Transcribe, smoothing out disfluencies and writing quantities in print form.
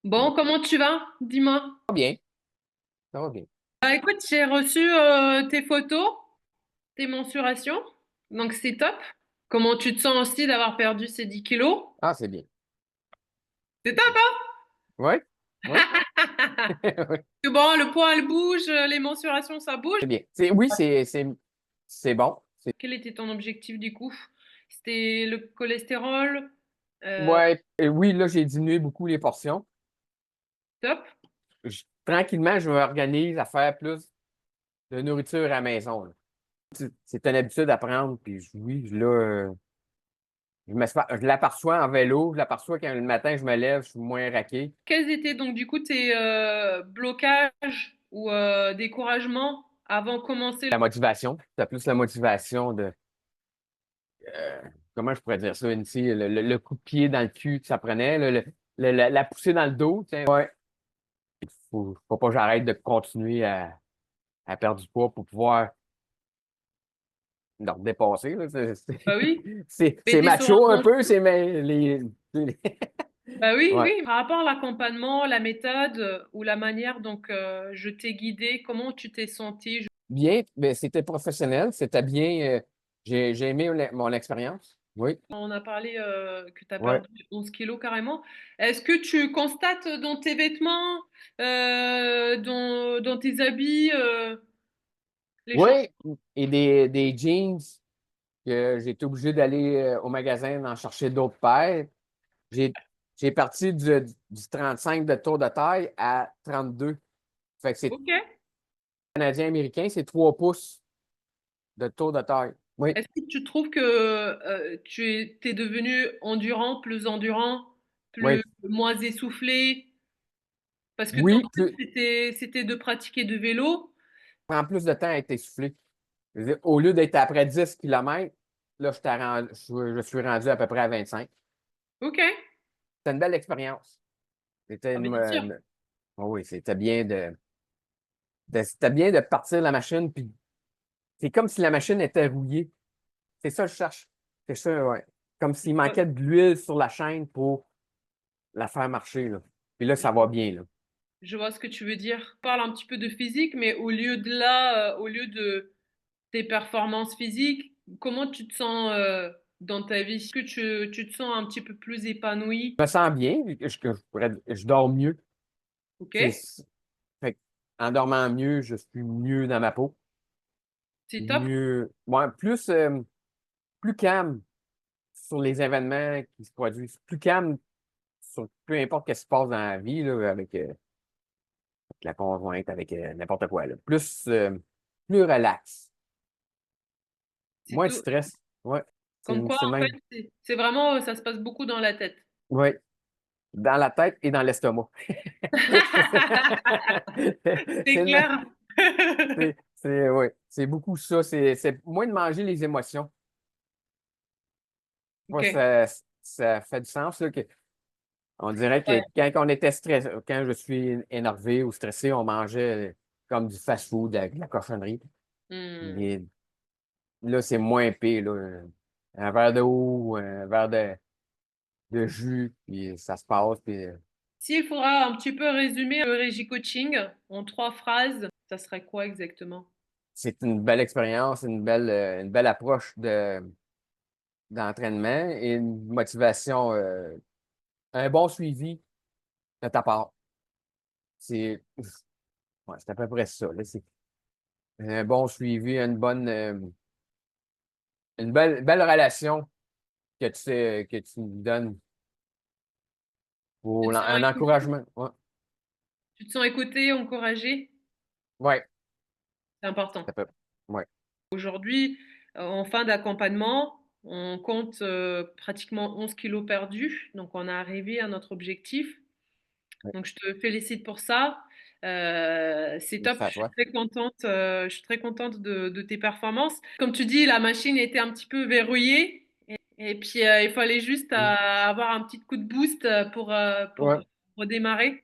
Bon, comment tu vas? Dis-moi. Va bien, ça va bien. Écoute, j'ai reçu tes photos, tes mensurations, donc c'est top. Comment tu te sens aussi d'avoir perdu ces 10 kilos? Ah, c'est bien. C'est top, Oui, oui, hein? oui, C'est bon, le poids, elle bouge, les mensurations, ça bouge. c'est bien. Oui, c'est bon. Quel était ton objectif du coup? C'était le cholestérol? Euh, Ouais, oui, là, j'ai diminué beaucoup les portions. top. Tranquillement, je m'organise à faire plus de nourriture à la maison, là. C'est une habitude à prendre, puis oui, là, je l'aperçois en vélo, je l'aperçois quand le matin, je me lève, je suis moins raqué. Quels étaient donc du coup tes blocages ou découragements avant de commencer? La motivation, c'est plus la motivation de, euh, comment je pourrais dire ça, ici, le coup de pied dans le cul que ça prenait, la poussée dans le dos, tiens, ouais. Faut pas que j'arrête de continuer à perdre du poids pour pouvoir leur dépasser, là. Bah oui. C'est Mais t'es sur un macho un bon. peu, c'est mais les- Bah oui, Ouais. oui. Par rapport à l'accompagnement, la méthode ou la manière dont je t'ai guidé, comment tu t'es senti? Bien, mais c'était professionnel, c'était bien. J'ai aimé mon expérience. Oui, On a parlé que tu as ouais. perdu 11 kilos carrément. Est-ce que tu constates dans tes vêtements, dans tes habits, les Oui, changements? et des jeans que j'ai été obligé d'aller au magasin en chercher d'autres paires. J'ai j'ai parti du 35 de tour de taille à 32. Fait que c'est Ok. canadien-américain, c'est 3 pouces de tour de taille. Oui. Est-ce que tu trouves que t'es devenu endurant, plus Oui. moins essoufflé? Parce que ton Oui, but, plus, c'était de pratiquer de vélo. prend plus de temps à être essoufflé. Je veux dire, au lieu d'être après 10 kilomètres, là, je suis rendu à peu près à 25. Ok. C'était une belle expérience. C'était Ah, bien sûr. oh oui, c'était bien de partir la machine, puis c'est comme si la machine était rouillée. C'est ça que je cherche. C'est ça, ouais. Comme s'il manquait de l'huile sur la chaîne pour la faire marcher, là. Puis là, ça va bien, là. Je vois ce que tu veux dire. On parle un petit peu de physique, mais au lieu de là, au lieu de tes performances physiques, comment tu te sens dans ta vie? Est-ce que tu te sens un petit peu plus épanoui? Je me sens bien, je dors mieux. Ok, C'est, fait que, en dormant mieux, je suis mieux dans ma peau. c'est top. Mieux, ouais, plus calme sur les événements qui se produisent, plus calme sur peu importe ce qui se passe dans la vie, là, avec la conjointe, avec n'importe quoi, là. Plus relax, C'est moins de tout. stress. Ouais, Comme quoi, c'est le en fait, même. c'est vraiment, ça se passe beaucoup dans la tête. Ouais, dans la tête et dans l'estomac. C'est C'est le même. clair. Ouais, c'est beaucoup ça. C'est moins de manger les émotions. Ok. Moi, ça fait du sens, là, on dirait que Ouais. quand on était stressé, quand je suis énervé ou stressé, on mangeait comme du fast-food, de la cochonnerie. Hmm. Mais là, c'est moins pire, là. Un verre d'eau, un verre de jus, puis ça se passe. Puis, S'il faudra un petit peu résumer le Régie Coaching en 3 phrases, ça serait quoi exactement? c'est une belle expérience, une belle approche d'entraînement et une motivation, un bon suivi de ta part. C'est ouais, c'est à peu près ça, là. C'est un bon suivi, une belle relation que tu me donnes Tu pour te sens un écouté, encouragement. Ouais, tu te sens écouté, encouragé? ouais, C'est important. ça peut. Ouais, Aujourd'hui, en fin d'accompagnement, on compte pratiquement 11 kilos perdus. Donc, on est arrivé à notre objectif. ouais. Donc, je te félicite pour ça. C'est top. Merci à toi. Je suis très contente de tes performances. Comme tu dis, la machine était un petit peu verrouillée. Et puis, il fallait juste Mm. avoir un petit coup de boost pour Ouais. redémarrer.